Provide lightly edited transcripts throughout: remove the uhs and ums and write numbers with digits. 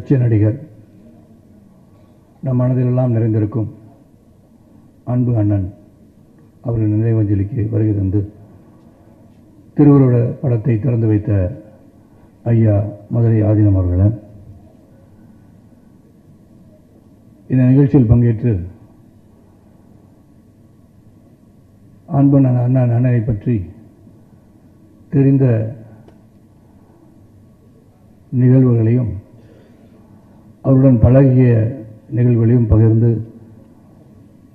நட்ச நடிகர், நம் மனதிலெல்லாம் நிறைந்திருக்கும் அன்பு அண்ணன் அவர்கள் நினைவஞ்சலிக்கு வருகை தந்து திருவருட படத்தை திறந்து வைத்த ஐயா மதுரை ஆதீனம் அவர்களை, இந்த நிகழ்ச்சியில் பங்கேற்று அன்பு அண்ணனை பற்றி தெரிந்த நிகழ்வுகளையும் அவருடன் பழகிய நிகழ்வுகளையும் பகிர்ந்து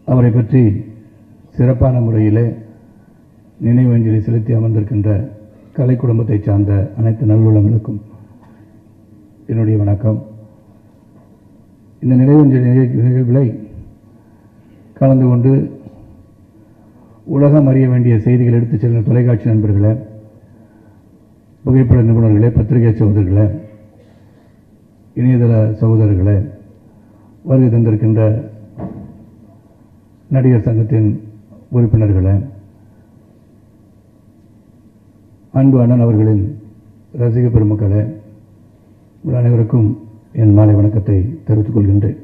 அவரை பற்றி சிறப்பான முறையிலே நினைவஞ்சலி செலுத்தி அமர்ந்திருக்கின்ற கலை குடும்பத்தை சார்ந்த அனைத்து நல்லுள்ளங்களுக்கும் என்னுடைய வணக்கம். இந்த நினைவஞ்சலி நிகழ்வுகளை கலந்து கொண்டு உலகம் அறிய வேண்டிய செய்திகள் எடுத்துச் செல்லும் தொலைக்காட்சி நண்பர்களே, புகைப்பட நிபுணர்களே, பத்திரிகை சகோதரர்களே, இணையதள சகோதரர்களே, வருகை தந்திருக்கின்ற நடிகர் சங்கத்தின் உறுப்பினர்களே, அன்பு அண்ணன் அவர்களின் ரசிக பெருமக்களே, உங்கள் அனைவருக்கும் என் மாலை வணக்கத்தை தெரிவித்துக் கொள்கின்றேன்.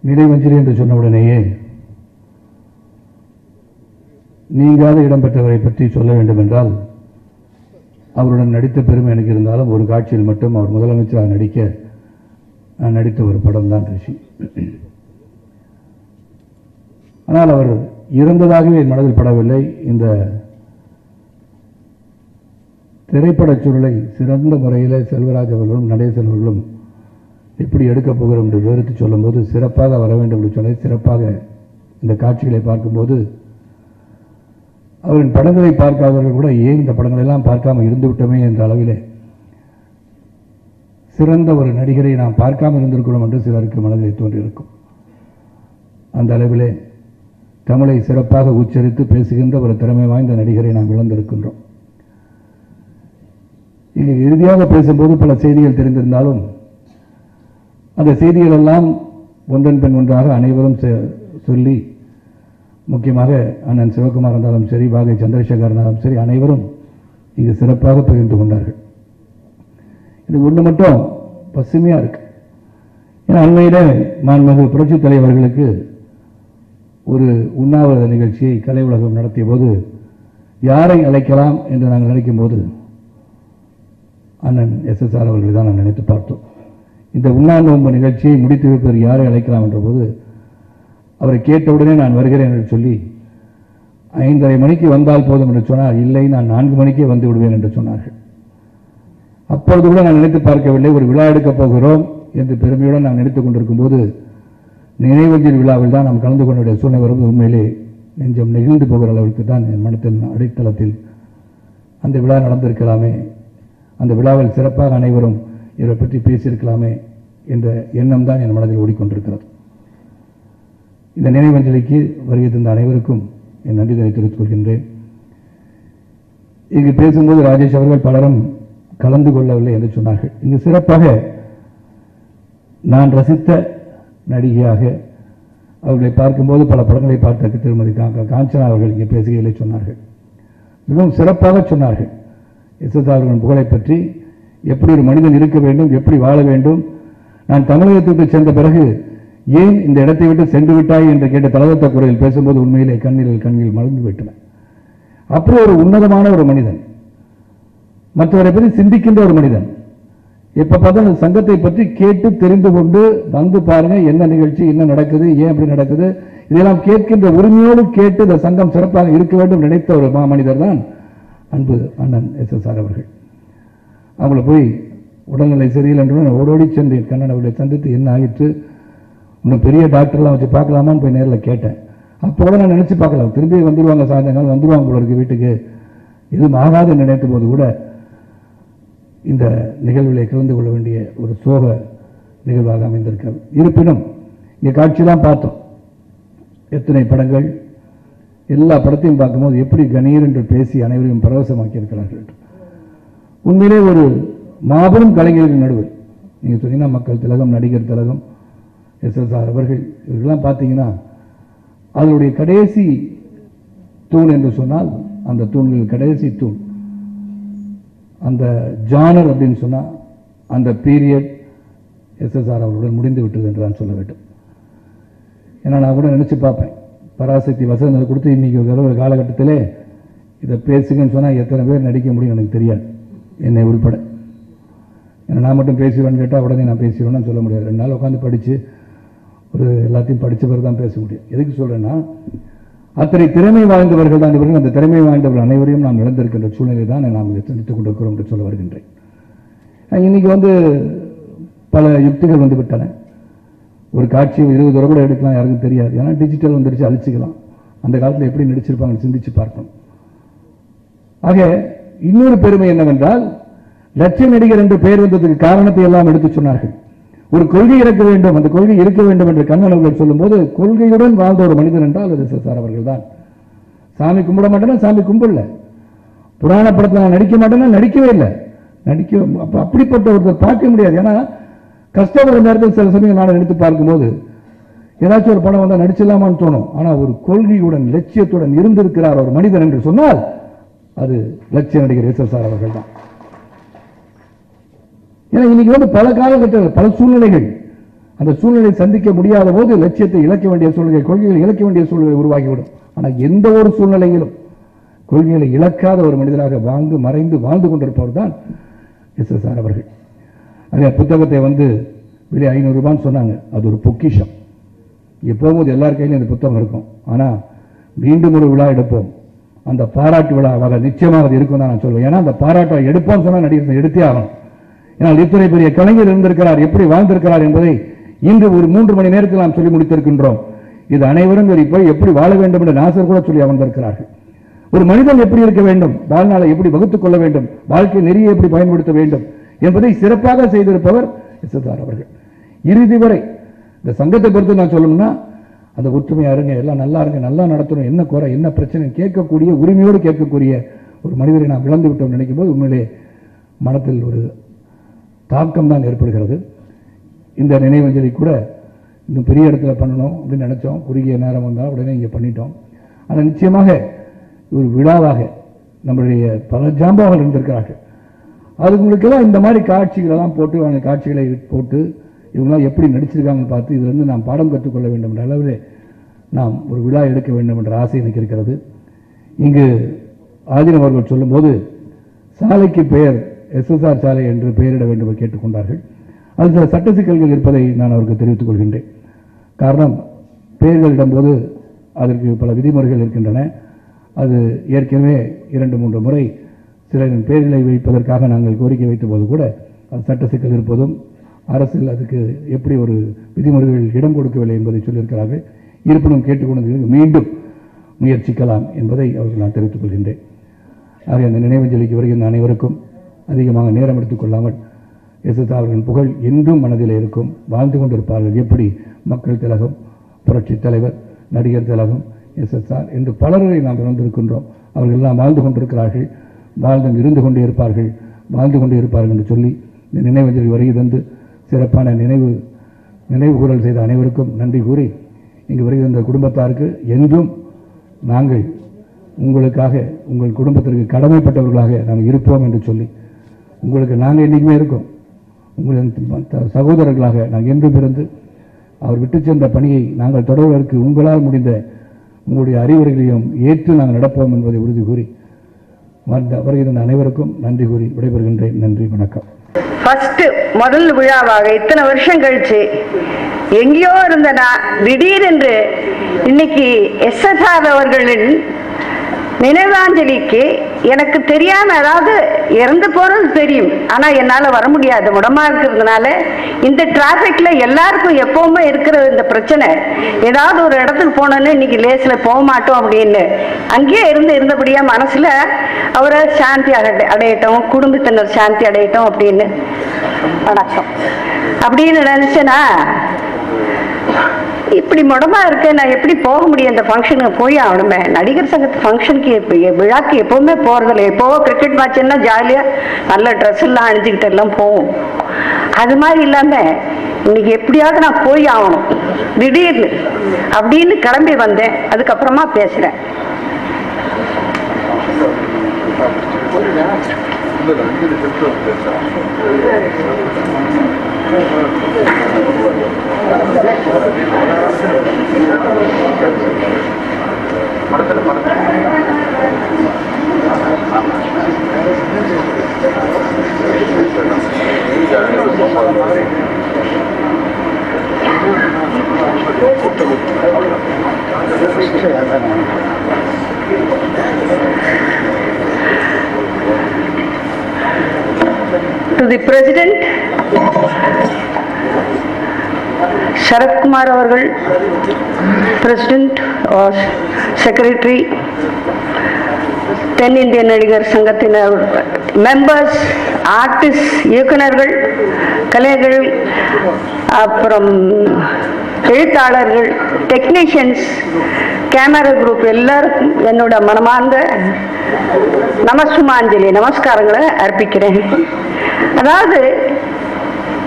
நினைவஞ்சலி என்று சொன்னவுடனேயே நீங்காத இடம்பெற்றவரை பற்றி சொல்ல வேண்டும் என்றால், அவருடன் நடித்த பெருமை எனக்கு இருந்தாலும் ஒரு காட்சியில் மட்டும் அவர் முதலமைச்சராக நடிக்க நான் நடித்த ஒரு படம் தான் ரிஷி. ஆனால் அவர் இறந்ததாகவே என் மனதில் படவில்லை. இந்த திரைப்படச் சூழலை சிறந்த முறையில் செல்வராஜ் அவர்களும் நடேசன் அவர்களும் எப்படி எடுக்கப் போகிறோம் என்று விவரித்து சொல்லும்போது சிறப்பாக வர வேண்டும் என்று சொன்ன சிறப்பாக இந்த காட்சிகளை பார்க்கும்போது அவரின் படங்களை பார்க்காதவர்கள் கூட ஏன் இந்த படங்கள் எல்லாம் பார்க்காமல் இருந்து விட்டோமே என்ற அளவிலே சிறந்த ஒரு நடிகரை நாம் பார்க்காமல் இருந்திருக்கிறோம் என்று சிலருக்கு மனதில் தோன்றியிருக்கும். அந்த அளவிலே தமிழை சிறப்பாக உச்சரித்து பேசுகின்ற ஒரு திறமை வாய்ந்த நடிகரை நாம் இழந்திருக்கின்றோம். இங்கே இறுதியாக பேசும்போது பல செய்திகள் தெரிந்திருந்தாலும் அந்த செய்திகள் எல்லாம் ஒன்றன் பின் ஒன்றாக அனைவரும் சொல்லி, முக்கியமாக அண்ணன் சிவகுமார் இருந்தாலும் சரி, வாகை சந்திரசேகர் இருந்தாலும் சரி, அனைவரும் இங்கு சிறப்பாக பகிர்ந்து கொண்டார்கள். இது ஒன்று மட்டும் பசுமையாக இருக்கு. ஏன்னா அண்மையிலே மாண்புமிகு புரட்சித் தலைவர்களுக்கு ஒரு உண்ணாவிரத நிகழ்ச்சியை கலை உலகம் நடத்திய போது யாரை அழைக்கலாம் என்று நாங்கள் நினைக்கும் போது அண்ணன் SSR அவர்களை தான் நான் நினைத்து பார்த்தோம். இந்த உண்ணாநோன்பு நிகழ்ச்சியை முடித்து வைப்பது யாரை அழைக்கலாம் என்ற போது அவரை கேட்டவுடனே நான் வருகிறேன் என்று சொல்லி 5:30 மணிக்கு வந்தால் போதும் என்று சொன்னார். இல்லை, நான் 4 மணிக்கே வந்து விடுவேன் என்று சொன்னார்கள். அப்பொழுது கூட நான் நினைத்து பார்க்கவில்லை. ஒரு விழா எடுக்கப் போகிறோம் என்று பெருமையுடன் நான் நினைத்துக் கொண்டிருக்கும் போது நினைவஞ்சலி விழாவில் தான் நாம் கலந்து கொண்ட சூழ்நிலை வரும்போது உண்மையிலே நெஞ்சம் நெகிழ்ந்து போகிற அளவிற்கு தான் என் மனத்தின் அடித்தளத்தில் அந்த விழா நடந்திருக்கலாமே, அந்த விழாவில் சிறப்பாக அனைவரும் இவரை பற்றி பேசியிருக்கலாமே என்ற எண்ணம் தான் என் மனதில் ஓடிக்கொண்டிருக்கிறது. இந்த நினைவஞ்சலிக்கு வருகை தந்த அனைவருக்கும் என் நன்றிகளை தெரிவித்துக் கொள்கின்றேன். இங்கு பேசும்போது ராஜேஷ் அவர்கள் பலரும் கலந்து கொள்ளவில்லை என்று சொன்னார்கள். இங்கு சிறப்பாக நான் ரசித்த நடிகையாக அவர்களை பார்க்கும்போது பல படங்களை பார்த்த திருமதி காஞ்சனா அவர்கள் இங்கே பேசுகையிலே சொன்னார்கள். மிகவும் சிறப்பாக சொன்னார்கள். SSR அவர்களின் புகழை பற்றி, எப்படி ஒரு மனிதன் இருக்க வேண்டும், எப்படி வாழ வேண்டும். நான் தமிழகத்திற்கு சென்ற பிறகு ஏன் இந்த இடத்தை விட்டு சென்று விட்டாய் என்று கேட்ட தலதத்த குறையில் பேசும்போது உண்மையிலே கண்ணில் மறந்து விட்டன. அப்படி ஒரு உன்னதமான ஒரு மனிதன், மற்றவரை பற்றி சிந்திக்கின்ற ஒரு மனிதன். எப்ப பார்த்தாலும் சங்கத்தை பற்றி கேட்டு தெரிந்து கொண்டு வந்து பாருங்க, என்ன நிகழ்ச்சி, என்ன நடக்குது, ஏன் அப்படி நடக்குது, இதெல்லாம் கேட்கின்ற உரிமையோடு கேட்டு இந்த சங்கம் சிறப்பாக இருக்க வேண்டும் நினைத்த ஒரு மாமனிதர் தான் அன்பு அண்ணன் SSR அவர்கள். அவங்களை போய் உடல்நிலை சரியில்லை என்று ஓடோடி சென்றேன். கண்ணன் அவர்களை சந்தித்து என்ன ஆகிட்டு, இன்னும் பெரிய டாக்டர்லாம் வச்சு பார்க்கலாமான்னு போய் நேரில் கேட்டேன். அப்போ கூட நான் நினச்சி பார்க்கலாம், திரும்பி வந்துடுவாங்க, சாயந்தரம் வந்துடுவாங்க போல இருக்கு வீட்டுக்கு, எதுவும் ஆகாது நினைத்த போது கூட இந்த நிகழ்வுகளை கலந்து கொள்ள வேண்டிய ஒரு சோக நிகழ்வாக அமைந்திருக்கிறது. இருப்பினும் இங்கே காட்சியெல்லாம் பார்த்தோம், எத்தனை படங்கள், எல்லா படத்தையும் பார்க்கும்போது எப்படி கணீர் என்று பேசி அனைவரையும் பரவசமாக்கி இருக்கிறார்கள். உண்மையிலே ஒரு மாபெரும் கலைஞர்களின் நடுவில் நீங்கள் சொன்னீங்கன்னா மக்கள் திலகம், நடிகர் திலகம், SSR அவர்கள், இவர்களெல்லாம் பார்த்தீங்கன்னா அதனுடைய கடைசி தூண் என்று சொன்னால் அந்த தூண்களில் கடைசி தூண் அந்த ஜானர் அப்படின்னு சொன்னால் அந்த பீரியட் எஸ்எஸ்ஆர் அவர்களுடன் முடிந்து விட்டது என்று நான் சொல்ல வேண்டும். ஏன்னா நான் கூட நினச்சி பார்ப்பேன், பராசக்தி வசனத்தை கொடுத்து இன்றைக்கி ஒரு காலகட்டத்திலே இதை பேசுங்கன்னு சொன்னால் எத்தனை பேர் நடிக்க முடியும் எனக்கு தெரியாது, என்னை உள்பட. ஏன்னா நான் மட்டும் பேசிடுவேன்னு கேட்டால் உடனே நான் பேசிடுவேன்னு சொல்ல முடியாது. 2 நாள் உட்காந்து படித்து ஒரு எல்லாத்தையும் படித்த பிறகு தான் பேச முடியும். எதுக்கு சொல்கிறேன்னா, அத்தனை திறமை வாய்ந்தவர்கள் தான் இவர்கள். அந்த திறமை வாய்ந்தவர்கள் அனைவரையும் நாம் இழந்திருக்கின்ற சூழ்நிலை தான் நாம் சந்தித்துக் கொண்டிருக்கிறோம் என்று சொல்ல வருகின்றேன். இன்னைக்கு பல யுக்திகள் வந்து விட்டன. ஒரு காட்சி 20 ரூபா கூட எடுக்கலாம், யாருக்கும் தெரியாது. ஏன்னா டிஜிட்டல் வந்துடுச்சு, அழிச்சிக்கலாம். அந்த காலத்தில் எப்படி நடிச்சிருப்பாங்க சிந்திச்சு பார்க்கணும். ஆக இன்னொரு பெருமை என்னவென்றால், லட்சிய நடிகர் என்று பெயர் வந்ததுக்கு காரணத்தை எல்லாம் எடுத்து சொன்னார்கள். ஒரு கொள்கை இருக்க வேண்டும், அந்த கொள்கை இருக்க வேண்டும் என்று கண்ணன் அவர்கள் சொல்லும் போது, கொள்கையுடன் வாழ்ந்த ஒரு மனிதன் என்றால் அது எஸ்எஸ்ஆர் அவர்கள் தான். சாமி கும்பிட மாட்டேன்னா சாமி கும்பிடல, புராண படத்தில் நான் நடிக்க மாட்டேன்னா நடிக்கவே இல்லை. அப்படிப்பட்ட ஒருத்தர் பார்க்க முடியாது. ஏன்னா கஷ்டப்படுற நேரத்தில் சில சமயம் நான் எடுத்து பார்க்கும்போது ஏதாச்சும் ஒரு படம் வந்தால் நடிச்சிடலாமான்னு தோணும். ஆனால் ஒரு கொள்கையுடன் லட்சியத்துடன் இருந்திருக்கிறார் ஒரு மனிதன் என்று சொன்னால் அது லட்சிய நடிகர் எஸ்எஸ்ஆர் அவர்கள் தான். ஏன்னா இன்னைக்கு பல காலகட்டங்கள், பல சூழ்நிலைகள், அந்த சூழ்நிலை சந்திக்க முடியாத போது லட்சியத்தை இழக்க வேண்டிய சூழ்நிலை, கொள்கைகளை இழக்க வேண்டிய சூழ்நிலை உருவாகிவிடும். ஆனால் எந்த ஒரு சூழ்நிலையிலும் கொள்கைகளை இழக்காத ஒரு மனிதராக வாழ்ந்து கொண்டிருப்பவர் தான் எஸ்எஸ்ஆர் அவர்கள். அதே புத்தகத்தை விலை 500 ரூபான்னு சொன்னாங்க. அது ஒரு பொக்கிஷம். இங்கே போகும்போது எல்லார் கையிலும் அந்த புத்தகம் இருக்கும். ஆனால் மீண்டும் ஒரு விழா எடுப்போம், அந்த பாராட்டு விழா நிச்சயமாக அது இருக்கும் தான் நான் சொல்லுவேன். ஏன்னா அந்த பாராட்டை எடுப்போம்னு சொன்னால் நடிகர் எடுத்தே ஆகணும். ஏன்னா இத்தனை பெரிய கலைஞர் இருந்திருக்கிறார், எப்படி வாழ்ந்திருக்கிறார் என்பதை இன்று ஒரு 3 மணி நேரத்தில் நாம் சொல்லி முடித்திருக்கின்றோம். இது அனைவரும் போய் எப்படி வாழ வேண்டும் என்று நாசர் கூட சொல்லி அமர்ந்திருக்கிறார்கள். ஒரு மனிதன் எப்படி இருக்க வேண்டும், வாழ்நாளை எப்படி வகுத்துக் கொள்ள வேண்டும், வாழ்க்கை நெறியை எப்படி பயன்படுத்த வேண்டும் என்பதை சிறப்பாக செய்திருப்பவர் எஸ்எஸ்ஆர் அவர்கள். இறுதி வரை இந்த சங்கத்தை பொறுத்து நான் சொல்லணும்னா, அந்த ஒற்றுமையா இருங்க, எல்லாம் நல்லா இருங்க, நல்லா நடத்தணும், என்ன குறை என்ன பிரச்சனை கேட்கக்கூடிய, உரிமையோடு கேட்கக்கூடிய ஒரு மனிதரை நாம் இழந்து விட்டோம் நினைக்கும் போது உண்மையிலே மனத்தில் ஒரு தாக்கம் தான் ஏற்படுகிறது. இந்த நினைவஞ்சலி கூட இன்னும் பெரிய இடத்துல பண்ணணும் அப்படின்னு நினைச்சோம். குறுகிய நேரம் வந்தால் உடனே இங்கே பண்ணிட்டோம். ஆனால் நிச்சயமாக ஒரு விழாவாக நம்முடைய பல ஜாம்பாக்கள் இருந்திருக்கிறார்கள். அதுங்களுக்கெல்லாம் இந்த மாதிரி காட்சிகளெல்லாம் போட்டு, அவங்க காட்சிகளை போட்டு இவங்களாம் எப்படி நடிச்சிருக்காங்கன்னு பார்த்து இதிலிருந்து நாம் பாடம் கற்றுக்கொள்ள வேண்டும் என்ற அளவில் நாம் ஒரு விழா எடுக்க வேண்டும் என்ற ஆசை எனக்கு இருக்கிறது. இங்கு ஆதீனம் அவர்கள் சொல்லும்போது சாலைக்கு பெயர் எஸ்எஸ்ஆர் சாலை என்று பெயரிட வேண்டும் என்று கேட்டுக்கொண்டார்கள். அது சில சட்ட சிக்கல்கள் இருப்பதை நான் அவருக்கு தெரிவித்துக் கொள்கின்றேன். காரணம், பெயர்களிடும்போது அதற்கு பல விதிமுறைகள் இருக்கின்றன. அது ஏற்கனவே 2-3 முறை சிலரின் பெயர்களை வைப்பதற்காக நாங்கள் கோரிக்கை வைத்த போது கூட அது சட்ட சிக்கல் இருப்பதும் அரசில் அதுக்கு எப்படி ஒரு விதிமுறைகள் இடம் கொடுக்கவில்லை என்பதை சொல்லியிருக்கிறார்கள். இருப்பினும் கேட்டுக்கொண்டு மீண்டும் முயற்சிக்கலாம் என்பதை அவர்கள் நான் தெரிவித்துக் கொள்கின்றேன். ஆக அந்த நினைவஞ்சலிக்கு வருகின்ற அனைவருக்கும் அதிகமாக நேரம் எடுத்துக்கொள்ளாமல் எஸ்எஸ்ஆர் அவர்களின் புகழ் என்றும் மனதில் இருக்கும், வாழ்ந்து கொண்டிருப்பார்கள். எப்படி மக்கள் திலகம், புரட்சி தலைவர், நடிகர் திலகம், எஸ்எஸ்ஆர் என்று பலரை நாம் இழந்திருக்கின்றோம். அவர்கள் எல்லாம் வாழ்ந்து கொண்டிருக்கிறார்கள், இருந்து கொண்டே இருப்பார்கள், வாழ்ந்து கொண்டே இருப்பார்கள் என்று சொல்லி இந்த நினைவஞ்சலி வருகை தந்து சிறப்பான நினைவு கூறல் செய்த அனைவருக்கும் நன்றி கூறி, இங்கு வருகை தந்த குடும்பத்தாருக்கு என்றும் நாங்கள் உங்களுக்காக, உங்கள் குடும்பத்திற்கு கடமைப்பட்டவர்களாக நாங்கள் இருப்போம் என்று சொல்லி, உங்களுக்கு நாங்கள் என்றைக்குமே இருக்கோம், உங்களின் சகோதரர்களாக நாங்கள் என்றும் இருந்து அவர் விட்டு சென்ற பணியை நாங்கள் தொடர்வதற்கு உங்களால் முடிந்த உங்களுடைய அறிவுரைகளையும் ஏற்று நாங்கள் நடப்போம் என்பதை உறுதி கூறி வருகின்ற அனைவருக்கும் நன்றி கூறி விடைபெறுகின்றேன். நன்றி, வணக்கம். முதல் விழாவாக இத்தனை வருஷம் கழிச்சு எங்கேயோ இருந்தனா திடீரென்று இன்னைக்கு எஸ்எஸ்ஆர் அவர்களின் நினைவாஞ்சலிக்கு எனக்கு தெரியாம, அதாவது இறந்து போறது தெரியும், ஆனா என்னால வர முடியாது, முடமா இருக்கிறதுனால. இந்த டிராபிக்ல எல்லாருக்கும் எப்பவுமே இருக்கிற இந்த பிரச்சனை, ஏதாவது ஒரு இடத்துக்கு போனோன்னு இன்னைக்கு லேஸ்ல போக மாட்டோம் அப்படின்னு அங்கேயே இருந்தபடியா மனசுல அவரை சாந்தி அடையட்டும், குடும்பத்தினர் சாந்தி அடையட்டும் அப்படின்னு வணக்கம் அப்படின்னு நினைச்சேனா, இப்படி முடமா இருக்க நான் எப்படி போக முடியும்? இந்த ஃபங்க்ஷனுக்கு போய் ஆகணுமே. நடிகர் சங்கத்து ஃபங்க்ஷனுக்கு விழாக்கு எப்பவுமே போறதில்லை. எப்போவோ கிரிக்கெட் மேட்ச்னா ஜாலியா நல்ல ட்ரெஸ் எல்லாம் அணிஞ்சுக்கிட்டு எல்லாம் போவோம். அது மாதிரி இல்லாம இன்னைக்கு எப்படியாவது நான் போய் ஆகணும் திடீர்னு அப்படின்னு கிளம்பி வந்தேன். அதுக்கப்புறமா பேசுறேன். To the President, Sharad Kumar avargal, President or Secretary, 10 Indian Nadigar Sangathinar members, artists, இயக்குனர்கள், கலைஞர்கள், அப்புறம் எழுத்தாளர்கள், டெக்னீஷியன்ஸ், கேமரா குரூப் எல்லாருக்கும் என்னோட மனமார்ந்த நமஸ்காரங்களை அர்ப்பிக்கிறேன். அதாவது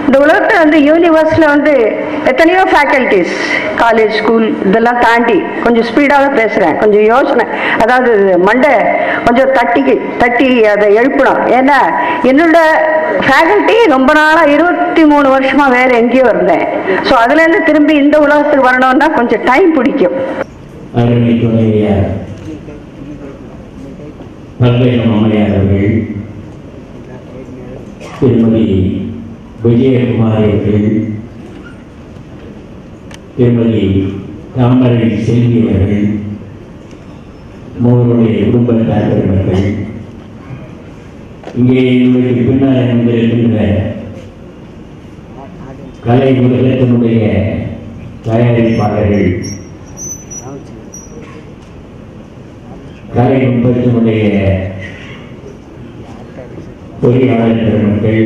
இந்த உலகத்தில் யூனிவர்ஸில் எத்தனையோ ஃபேக்கல்டிஸ், காலேஜ், ஸ்கூல் இதெல்லாம் தாண்டி கொஞ்சம் ஸ்பீடாக பேசுகிறேன், கொஞ்சம் யோசனை, அதாவது மண்டை கொஞ்சம் தட்டி அதை எழுப்பணும். ஏன்னா என்னோட ஃபேக்கல்ட்டி ரொம்ப நாளாக 23 வருஷமாக வேறு எங்கேயோ இருந்தேன். ஸோ அதுலேருந்து திரும்பி இந்த உலகத்துக்கு வரணும்னா கொஞ்சம் டைம் பிடிக்கும். அவர்கள் திருமதி விஜயகுமார் அவர்கள், திருமதி தாமரை செல்வி அவர்கள், மூவருடைய குடும்பத்தார் பெருமக்கள், இங்கே எங்களுக்கு பின்னால் இருக்கின்ற கலை உலகத்தினுடைய தயாரிப்பாளர்கள், கலை நுட்பத்தினுடைய பொறியாளர் பெருமக்கள்,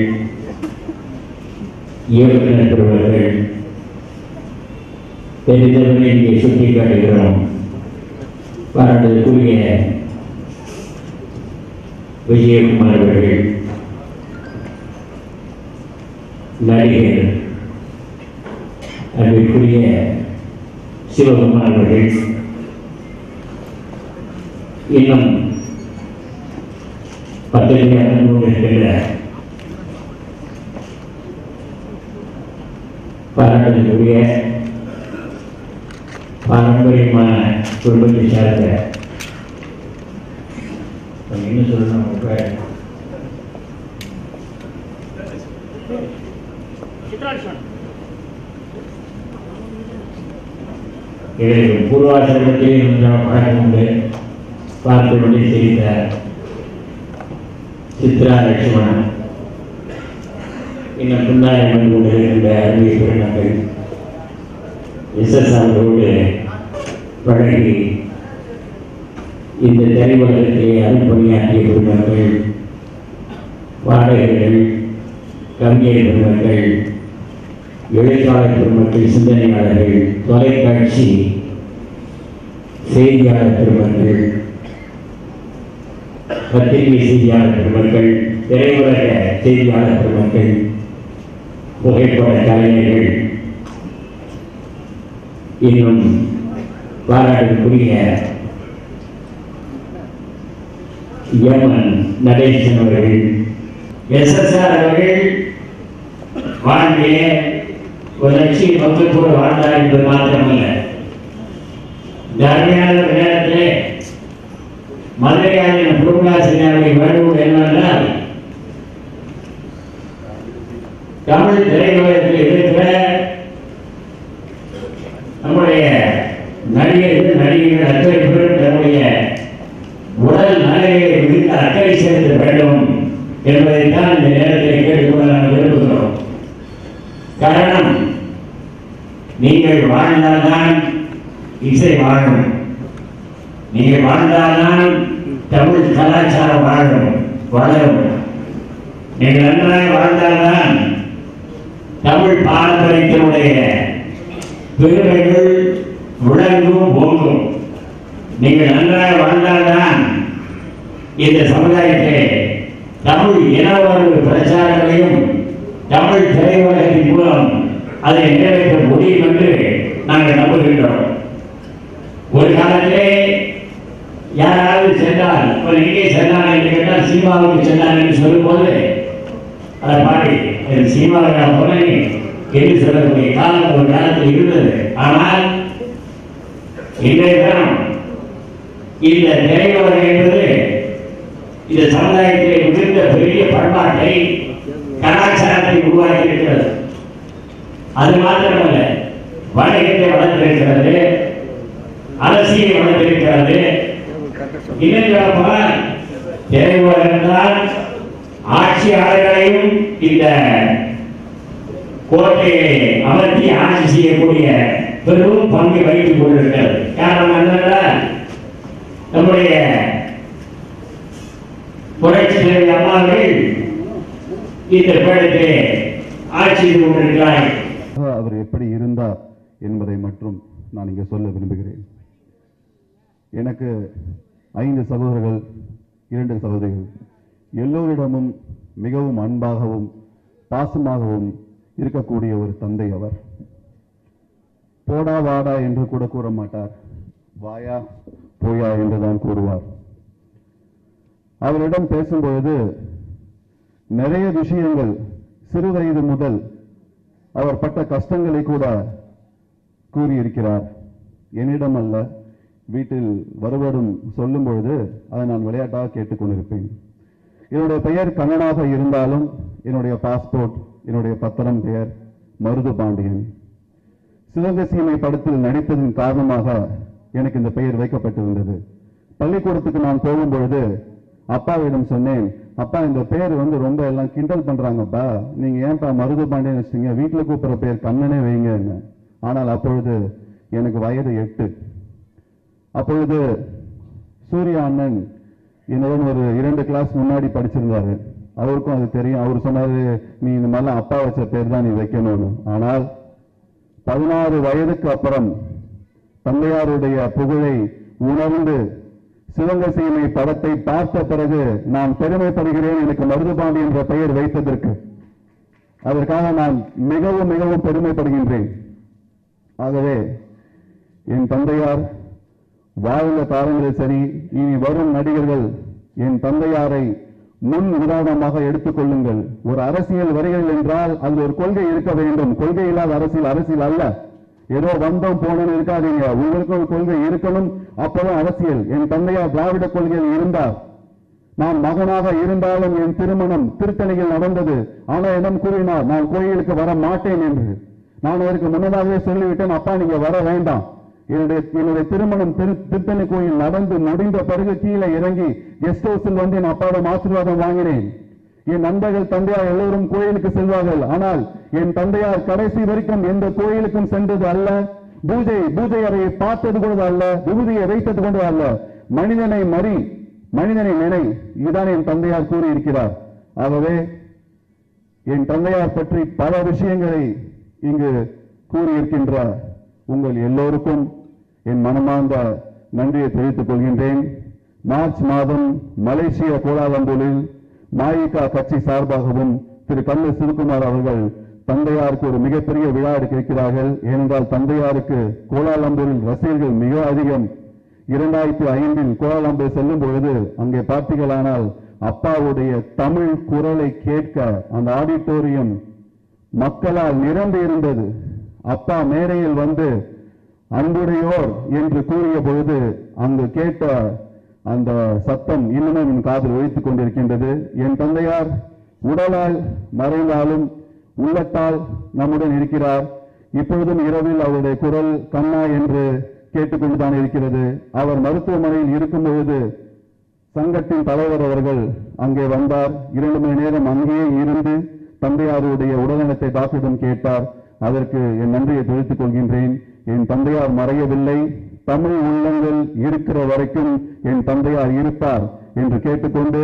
இயக்குனர் பெருமக்கள், தெரிந்தவர்களை இங்கே சுட்டிக்காட்டுகிறோம். பாராட்டுக்குரிய விஜயகுமார் அவர்கள், நடிகர் அன்பிற்குரிய சிவகுமார் அவர்கள், இன்னும் பத்திரிகையாளர் இருக்கின்ற பாராட்டுக்குரிய பாரம்பரியமான குடும்பத்தை சார்ந்த என்ன சொல்லணும், பூர்வாசிரமத்தில் பழக்கம் உண்டு. பார்த்து கொண்டே செய்த சித்ரா லட்சுமணன், இன்னும் பின்னாயம் வந்து கொண்டிருக்கின்ற அறிவிய பெருமக்கள், அவர்களோடு பழகி இந்த திரையுலகத்திலே அருள்பணியாற்றிய பெருமக்கள், பாடகர்கள், கவிஞர் பெருமக்கள், எழுத்தாளர் பெருமக்கள், சிந்தனையாளர்கள், தொலைக்காட்சி செய்தியாளர் பெருமக்கள், பத்திரிகை செய்தியாளர் பெருமக்கள், திரையுலக செய்தியாளர் பெருமக்கள், புகைப்பட கலைஞர்கள், இன்னும் பாராட்டுக்குரிய எமன் நடேசன் அவர்கள், SSR அவர்கள் வாழ்க்கையே ஒரு லட்சிய பக்கத்தோடு வாழ்ந்தார் என்பது மாத்திரமல்ல, தர்மையான நேரத்திலே மதுரையாரின் புருங்காசிரியாரை வேண்டுகோள் என்னவென்றால், தமிழ் திரையுலகத்தில் இருக்கிற நம்முடைய நடிகர்கள் அத்தனை பேரும் தன்னுடைய உடல் நலையை விதித்து அக்கறை செலுத்த வேண்டும் என்பதைத்தான் இந்த நேரத்தில் கேட்டுக்கொள்ள நாம் விரும்புகிறோம். காரணம், நீங்கள் வாழ்ந்தால்தான் இசை வாழும், நீங்கள் வாழ்ந்தால்தான் தமிழ் கலாச்சாரம் வளரும், நீங்கள் நன்றாக வாழ்ந்தால்தான் தமிழ் பாரம்பரியத்தினுடைய பெருமைகள் விளங்கும் போங்கும். நீங்கள் நன்றாக வாழ்ந்தால்தான் இந்த சமுதாயத்தை தமிழ் இனவரவு பிரச்சாரங்களையும் தமிழ் திரையுலகத்தின் மூலம் அதை நிறைவேற்ற முடியும் என்று நாங்கள் நம்புகின்றோம். ஒரு காலத்திலே யாராவது யாராவது சென்றால் அவர் எங்கே சென்றார் என்று கேட்டால் சினிமாவுக்கு சென்றார் என்று சொல்லும்போது அதை பாடி சினிமாவுக்கு போனே என்று சொல்லக்கூடிய காலம் ஒரு காலத்தில் இருந்தது. ஆனால் இன்றைய தினம் இந்த திரையுலகம் என்பது இந்த சமுதாயத்திலே மிகுந்த பெரிய பண்பாட்டை கலாச்சாரத்தை உருவாக்கி இருக்கிறது. அது மாத்திரமல்ல, வணிகத்தை வளர்த்திருக்கிறது, அரசியலை வளர்த்திருக்கிறது. இன்னும் சொல்லப்போனால் திரையுலகம் தான் ஆட்சியாளர்களையும் இந்த கோட்டையை அமர்த்தி ஆட்சி செய்யக்கூடிய பெரும் பங்கை வகித்துக் கொண்டிருக்கிறது. காரணம் என்னவென்றால் நம்முடைய புரட்சி தலைவி அம்மாவர்கள் இந்த பீடத்தை ஆட்சி செய்து கொண்டிருக்கிறார். அவர் எப்படி இருந்தார் என்பதை மட்டும் நான் இங்கே சொல்ல விரும்புகிறேன். எனக்கு 5 சகோதரர்கள், 2 சகோதரிகள். எல்லோரிடமும் மிகவும் அன்பாகவும் பாசமாகவும் இருக்கக்கூடிய ஒரு தந்தை அவர். போடா வாடா என்று கூட கூற மாட்டார், வாயா போயா என்றுதான் கூறுவார். அவரிடம் பேசும்பொழுது நிறைய விஷயங்கள், சிறு வயது முதல் அவர் பட்ட கஷ்டங்களை கூட கூறியிருக்கிறார். என்னிடம் அல்ல, வீட்டில் வருவதும் சொல்லும் பொழுது அதை நான் விளையாட்டாக கேட்டுக்கொண்டிருப்பேன். என்னுடைய பெயர் கண்ணனாக இருந்தாலும் என்னுடைய பாஸ்போர்ட், என்னுடைய பத்திரம் பெயர் மருது பாண்டியன். சிவகங்கை சீமை படத்தில் நடித்ததன் காரணமாக எனக்கு இந்த பெயர் வைக்கப்பட்டிருந்தது. பள்ளிக்கூடத்துக்கு நான் போகும்பொழுது அப்பாவிடம் சொன்னேன், அப்பா இந்த பேர் ரொம்ப எல்லாம் கிண்டல் பண்றாங்கப்பா, நீங்க ஏன்பா மருது பாண்டியன் வச்சுங்க, வீட்டில் கூப்பிடுற பேர் கண்ணனே வைங்க. ஆனால் அப்பொழுது எனக்கு வயது 8. அப்பொழுது சூர்யா அண்ணன் என்னுடன் ஒரு 2 கிளாஸ் முன்னாடி படிச்சிருந்தாரு. அவருக்கும் அது தெரியும். அவர் சொன்னாரு, நீ இந்த மாதிரிலாம் அப்பா வச்ச பேர் தான் நீ வைக்கணும்னு. ஆனால் 16 வயதுக்கு அப்புறம் தந்தையாருடைய புகழை உணர்ந்து சிவகங்கை சீமை படத்தை பார்த்த பிறகு நான் பெருமைப்படுகிறேன், எனக்கு மருதுபாண்டி என்ற பெயர் வைத்ததற்கு. அதற்காக நான் மிகவும் மிகவும் பெருமைப்படுகின்றேன். ஆகவே என் தந்தையார் வாழ்ந்த காலங்களில் சரி, இனி வரும் நடிகர்கள் என் தந்தையாரை முன் உதாரணமாக எடுத்துக் கொள்ளுங்கள். ஒரு அரசியல் வருகிறது என்றால் அது ஒரு கொள்கை இருக்க வேண்டும். கொள்கை இல்லாத அரசியல் அரசியல் அல்ல. ஏதோ வந்தோம் போனோம் இருக்காதீங்க, உங்களுக்கு ஒரு கொள்கை இருக்கணும், அப்பதான் அரசியல். என் தந்தையார் திராவிட கொள்கையில் இருந்தார். நான் மகனாக இருந்தாலும் என் திருமணம் திருத்தணியில் நடந்தது. ஆனால் இடம் கூறினார், நான் கோயிலுக்கு வர மாட்டேன் என்று. நான் அவருக்கு முன்னதாகவே சொல்லிவிட்டேன், அப்பா நீங்க வர வேண்டாம். என்னுடைய திருமணம் திருத்தணி கோயில் நடந்து முடிந்த பிறகு கீழே இறங்கி கெஸ்ட் ஹவுஸில் வந்து என் அப்பாவிடம் ஆசீர்வாதம் வாங்கினேன். என் நண்பர்கள் தந்தையார் எல்லோரும் கோயிலுக்கு செல்வார்கள். ஆனால் என் தந்தையார் கடைசி வரைக்கும் எந்த கோயிலுக்கும் சென்றது அல்ல, பூஜை அறையை பார்த்தது கூட அல்ல, விபூதியை வைத்தது கூட அல்ல. மனிதனை மறி, மனிதனை நினை, இதுதான் என் தந்தையார் கூறியிருக்கிறார். ஆகவே என் தந்தையார் பற்றி பல விஷயங்களை இங்கு கூறியிருக்கின்ற உங்கள் எல்லோருக்கும் என் மனமார்ந்த நன்றியை தெரிவித்துக் கொள்கின்றேன். மார்ச் மாதம் மலேசியா கோலாலம்பூரில் மாயிகா கட்சி சார்பாகவும் திரு கல்லு சிவகுமார் அவர்கள் தந்தையாருக்கு ஒரு மிகப்பெரிய விழா எடுக்க இருக்கிறார்கள். ஏனென்றால் தந்தையாருக்கு கோலாலம்பூரில் ரசிகர்கள் மிக அதிகம். 2005 கோலாலம்பூர் செல்லும் பொழுது அங்கே பார்த்தீர்களானால் அப்பாவுடைய தமிழ் குரலை கேட்க அந்த ஆடிட்டோரியம் மக்களால் நிரம்பி இருந்தது. அப்பா மேடையில் வந்து அன்புடையோர் என்று கூறிய பொழுது அங்கு கேட்ட அந்த சத்தம் இன்னும் என் காதில் ஒலித்துக் கொண்டிருக்கின்றது. என் தந்தையார் உடலால் மறைந்தாலும் உள்ளத்தால் நம்முடன் இருக்கிறார். இப்பொழுதும் இரவில் அவருடைய குரல் கண்ணா என்று கேட்டுக்கொண்டுதான் இருக்கிறது. அவர் மருத்துவமனையில் இருக்கும் பொழுது சங்கத்தின் தலைவர் அவர்கள் அங்கே வந்தார். 2 மணி நேரம் அங்கேயே இருந்து தந்தையாருடைய உடல்நலத்தை டாக்டரிடம் கேட்டார். அதற்கு என் நன்றியை தெரிவித்துக் கொள்கின்றேன். என் தந்தையார் மறையவில்லை, தமிழ் உள்ளங்கள் இருக்கிற வரைக்கும் என் தந்தையார் இருப்பார் என்று கேட்டுக்கொண்டு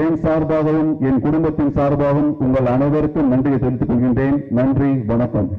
என் சார்பாகவும் என் குடும்பத்தின் சார்பாகவும் உங்கள் அனைவருக்கும் நன்றியை தெரிவித்துக் கொள்கின்றேன். நன்றி, வணக்கம்.